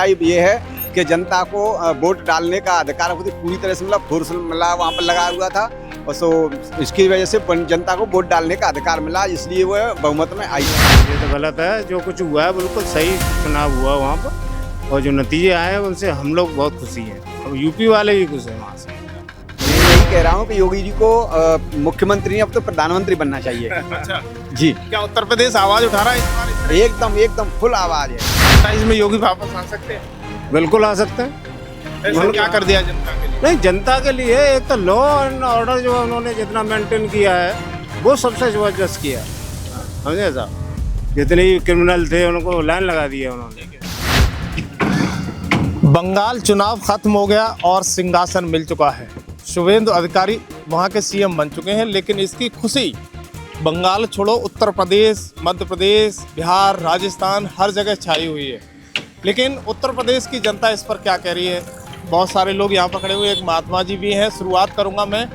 सच्चाई ये है कि जनता को वोट डालने का अधिकार पूरी तरह से फोर्स वहाँ पर लगा हुआ था, और सो इसकी वजह से जनता को वोट डालने का अधिकार मिला, इसलिए वो बहुमत में आई। ये तो गलत है, जो कुछ हुआ है बिल्कुल सही चुनाव हुआ वहाँ पर, और जो नतीजे आए हैं उनसे हम लोग बहुत खुशी हैं, और यूपी वाले भी खुश हैं वहाँ से। मैं यही कह रहा हूँ कि योगी जी को मुख्यमंत्री अब तो प्रधानमंत्री बनना चाहिए। अच्छा जी, क्या उत्तर प्रदेश आवाज उठा रहा है इस बार? एकदम एकदम फुल आवाज है। 27 में योगी वापस आ सकते हैं? बिल्कुल आ सकते हैं। ऐसा क्या कर दिया जनता के लिए? नहीं, जनता के लिए एक तो लॉ एंड ऑर्डर जो उन्होंने जितना मेंटेन किया है वो सबसे जबरदस्त किया, समझे साहब। जितने भी क्रिमिनल थे उनको लाइन लगा दिया उन्होंने। बंगाल चुनाव खत्म हो गया और सिंहासन मिल चुका है। शुभेंदु अधिकारी वहाँ के सीएम बन चुके हैं, लेकिन इसकी खुशी बंगाल छोड़ो उत्तर प्रदेश, मध्य प्रदेश, बिहार, राजस्थान हर जगह छाई हुई है। लेकिन उत्तर प्रदेश की जनता इस पर क्या कह रही है? बहुत सारे लोग यहाँ पर खड़े हुए, एक महात्मा जी भी हैं। शुरुआत करूँगा मैं,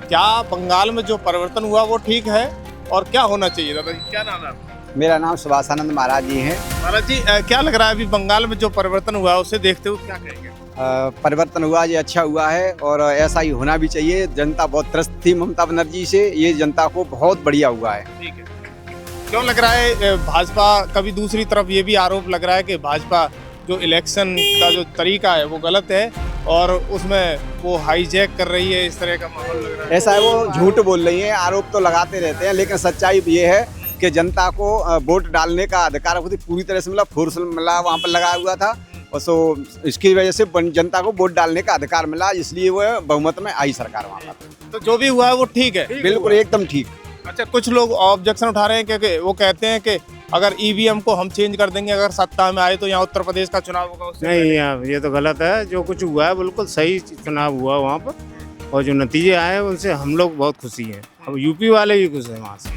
क्या बंगाल में जो परिवर्तन हुआ वो ठीक है और क्या होना चाहिए? दादा जी, क्या नाम है आपका? मेरा नाम सुभाषानंद महाराज जी हैं। महाराज जी, क्या लग रहा है अभी बंगाल में जो परिवर्तन हुआ है उसे देखते हुए क्या कहेंगे? परिवर्तन हुआ, ये अच्छा हुआ है और ऐसा ही होना भी चाहिए। जनता बहुत त्रस्त थी ममता बनर्जी से, ये जनता को बहुत बढ़िया हुआ है। ठीक है। क्यों लग रहा है भाजपा, कभी दूसरी तरफ ये भी आरोप लग रहा है कि भाजपा जो इलेक्शन का जो तरीका है वो गलत है और उसमें वो हाईजैक कर रही है, इस तरह का माहौल लग रहा है? ऐसा है, वो झूठ बोल रही है, आरोप तो लगाते रहते हैं, लेकिन सच्चाई ये है कि जनता को वोट डालने का अधिकार पूरी तरह से फोर्स वहाँ पर लगा हुआ था, और सो इसकी वजह से जनता को वोट डालने का अधिकार मिला, इसलिए वो बहुमत में आई सरकार वहाँ पर। तो जो भी हुआ है वो ठीक है? बिल्कुल एकदम ठीक। अच्छा, कुछ लोग ऑब्जेक्शन उठा रहे हैं क्योंकि वो कहते हैं कि अगर ईवीएम को हम चेंज कर देंगे, अगर सत्ता में आए तो यहाँ उत्तर प्रदेश का चुनाव होगा उससे नहीं यार, ये तो गलत है, जो कुछ हुआ है बिल्कुल सही चुनाव हुआ वहाँ पर, और जो नतीजे आए हैं उनसे हम लोग बहुत खुशी हैं, और यूपी वाले भी खुश हैं वहाँ से,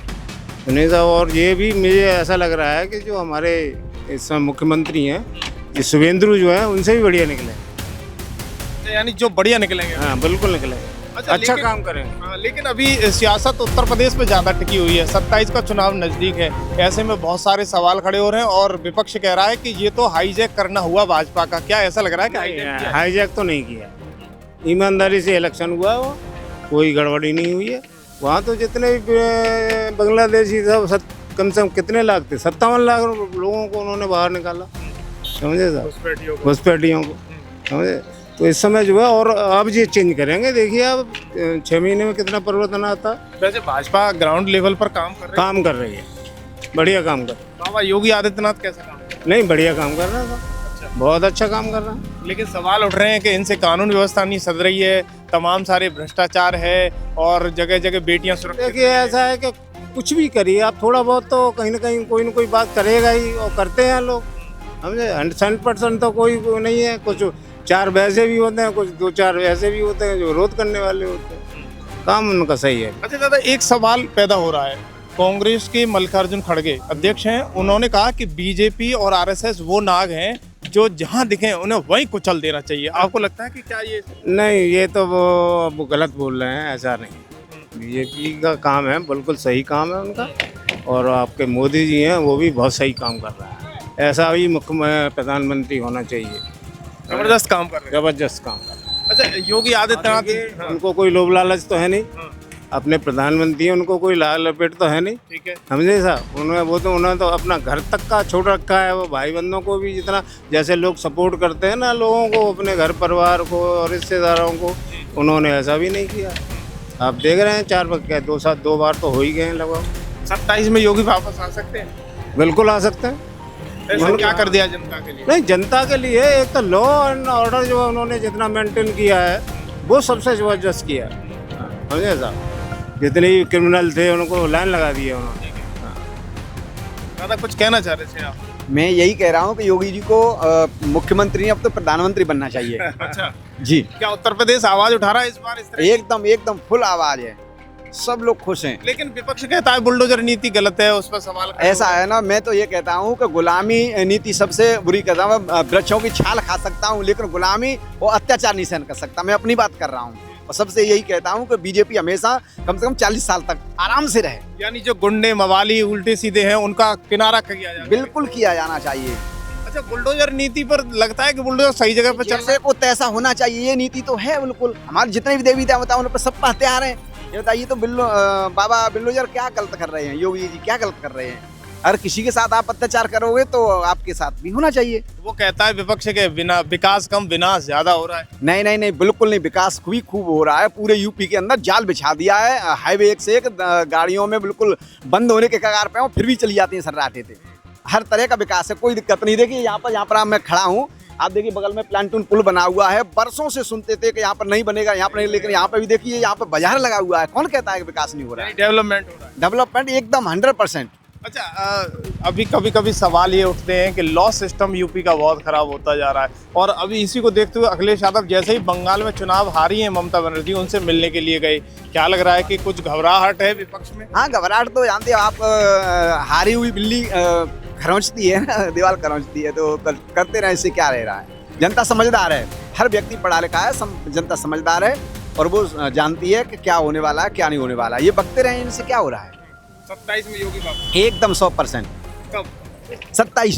सुनिए साहब। और ये भी मुझे ऐसा लग रहा है कि जो हमारे इस समय मुख्यमंत्री हैं, ये शुभेंदु जो है, उनसे भी बढ़िया निकले, यानी जो बढ़िया निकलेंगे। हाँ बिल्कुल निकले, अच्छा काम करेंगे। हाँ, लेकिन अभी सियासत उत्तर प्रदेश में ज़्यादा टिकी हुई है। 27 का चुनाव नज़दीक है, ऐसे में बहुत सारे सवाल खड़े हो रहे हैं और विपक्ष कह रहा है कि ये तो हाईजैक करना हुआ भाजपा का। क्या ऐसा लग रहा है कि हाईजैक तो नहीं किया, ईमानदारी से इलेक्शन हुआ, वो कोई गड़बड़ी नहीं हुई है। वहाँ तो जितने भी बांग्लादेशी सब कम से कम कितने लाख थे, 57 लाख लोगों को उन्होंने बाहर निकाला, समझे साहब, घुसपैठियों को, समझे। तो इस समय जो है, और अब ये चेंज करेंगे, देखिए अब 6 महीने में कितना परिवर्तन आता है। वैसे भाजपा ग्राउंड लेवल पर काम कर रही है, बढ़िया काम कर। बाबा योगी आदित्यनाथ कैसा काम कर रहे हैं? नहीं, बढ़िया काम कर रहा था, बहुत अच्छा काम कर रहा है। लेकिन सवाल उठ रहे हैं कि इनसे कानून व्यवस्था नहीं सध रही है, तमाम सारे भ्रष्टाचार है और जगह जगह बेटियां सुरक्षित। देखिए ऐसा है कि कुछ भी करिए आप, थोड़ा बहुत तो कहीं ना कहीं कोई ना कोई बात करेगा ही, और करते हैं लोग, समझे। 100% तो कोई नहीं है, कुछ 4 वैसे भी होते हैं, कुछ 2-4 वैसे भी होते हैं जो विरोध करने वाले होते हैं, काम उनका सही है। अच्छा दादा, एक सवाल पैदा हो रहा है। कांग्रेस के मल्लिकार्जुन खड़गे अध्यक्ष हैं, उन्होंने कहा कि बीजेपी और आरएसएस वो नाग हैं जो जहां दिखे उन्हें वहीं कुचल देना चाहिए। आपको लगता है कि क्या ये? नहीं, ये तो वो गलत बोल रहे हैं, ऐसा नहीं। बीजेपी का काम है, बिल्कुल सही काम है उनका, और आपके मोदी जी हैं वो भी बहुत सही काम कर रहा है। ऐसा ही मुख्य प्रधानमंत्री होना चाहिए, जबरदस्त काम कर रहे हैं। जबरदस्त काम कर रहे हैं। अच्छा, योगी आदित्यनाथ, उनको कोई लोभ लालच तो है नहीं, अपने प्रधानमंत्री हैं, उनको कोई लाल लपेट तो है नहीं, ठीक है, समझे साहब। उन्होंने तो अपना घर तक का छोड़ रखा है, वो भाई बंधों को भी जितना, जैसे लोग सपोर्ट करते हैं ना लोगों को, अपने घर परिवार को और रिश्तेदारों को, उन्होंने ऐसा भी नहीं किया। आप देख रहे हैं 2 बार तो हो ही गए हैं लगभग। 27 में योगी वापस आ सकते हैं? बिल्कुल आ सकते हैं। ऐसा क्या कर दिया जनता के लिए? नहीं, जनता के लिए एक तो लॉ एंड ऑर्डर जो उन्होंने जितना मेंटेन किया है वो सबसे जबरदस्त किया है, समझे साहब। जितने भी क्रिमिनल थे उनको लाइन लगा दिया उन्होंने। दादा कुछ कहना चाह रहे थे आप? मैं यही कह रहा हूँ कि योगी जी को मुख्यमंत्री अब तो प्रधानमंत्री बनना चाहिए। अच्छा जी, क्या उत्तर प्रदेश आवाज उठा रहा है इस बार? इस तरह एकदम एकदम फुल आवाज है, सब लोग खुश हैं। लेकिन विपक्ष कहता है बुलडोजर नीति गलत है, उस पर सवाल ऐसा है ना, मैं तो ये कहता हूँ कि गुलामी नीति सबसे बुरी कहता हूँ। मैं वृक्षों की छाल खा सकता हूँ, लेकिन गुलामी और अत्याचार नहीं सहन कर सकता। मैं अपनी बात कर रहा हूँ, और सबसे यही कहता हूँ कि बीजेपी हमेशा कम से कम 40 साल तक आराम से रहे। यानी जो गुंडे मवाली उल्टे सीधे हैं उनका किनारा किया जाए। बिल्कुल किया जाना चाहिए। अच्छा, बुलडोजर नीति पर लगता है कि बुलडोजर सही जगह पर चल रहा जैसे को तैसा होना चाहिए, ये नीति तो है बिल्कुल। हमारे जितने भी देवी देवता उन पर सब पर हत्यार हैं। ये बताइए तो बाबा बिल्डोजर क्या गलत कर रहे हैं, योगी जी क्या गलत कर रहे हैं? अगर किसी के साथ आप अत्याचार करोगे तो आपके साथ भी होना चाहिए। है? वो कहता है विपक्ष के बिना विकास कम विनाश ज्यादा हो रहा है। नहीं नहीं नहीं, बिल्कुल नहीं, विकास भी खूब हो रहा है। पूरे यूपी के अंदर जाल बिछा दिया है। हाईवे एक से एक गाड़ियों में बिल्कुल बंद होने के कगार पे हैं, फिर भी चली जाती हैं सर्राटे थे। हर तरह का विकास है, कोई दिक्कत नहीं। देखिए यहाँ पर मैं खड़ा हूँ, आप देखिए बगल में प्लांटून पुल बना हुआ है। बरसों से सुनते थे कि यहाँ पर नहीं बनेगा, यहाँ पर नहीं, लेकिन यहाँ पे भी देखिए यहाँ पर बाजार लगा हुआ है। कौन कहता है कि विकास नहीं हो रहा है? डेवलपमेंट हो रहा है। डेवलपमेंट एकदम 100%। अच्छा, अभी कभी कभी सवाल ये उठते हैं कि लॉ सिस्टम यूपी का बहुत खराब होता जा रहा है, और अभी इसी को देखते हुए अखिलेश यादव जैसे ही बंगाल में चुनाव हारी हैं ममता बनर्जी, उनसे मिलने के लिए गए। क्या लग रहा है कि कुछ घबराहट है विपक्ष में? हाँ, घबराहट तो जानते हो आप। हारी हुई बिल्ली खरोंचती है ना, दीवार खरोंचती है, तो करते रहे, इससे क्या रह रहा है? जनता समझदार है, हर व्यक्ति पढ़ा लिखा है, जनता समझदार है, और वो जानती है कि क्या होने वाला है क्या नहीं होने वाला है। ये बकते रहे, इनसे क्या हो रहा है? 27 में योगी बाबू एकदम 100%। कब? 27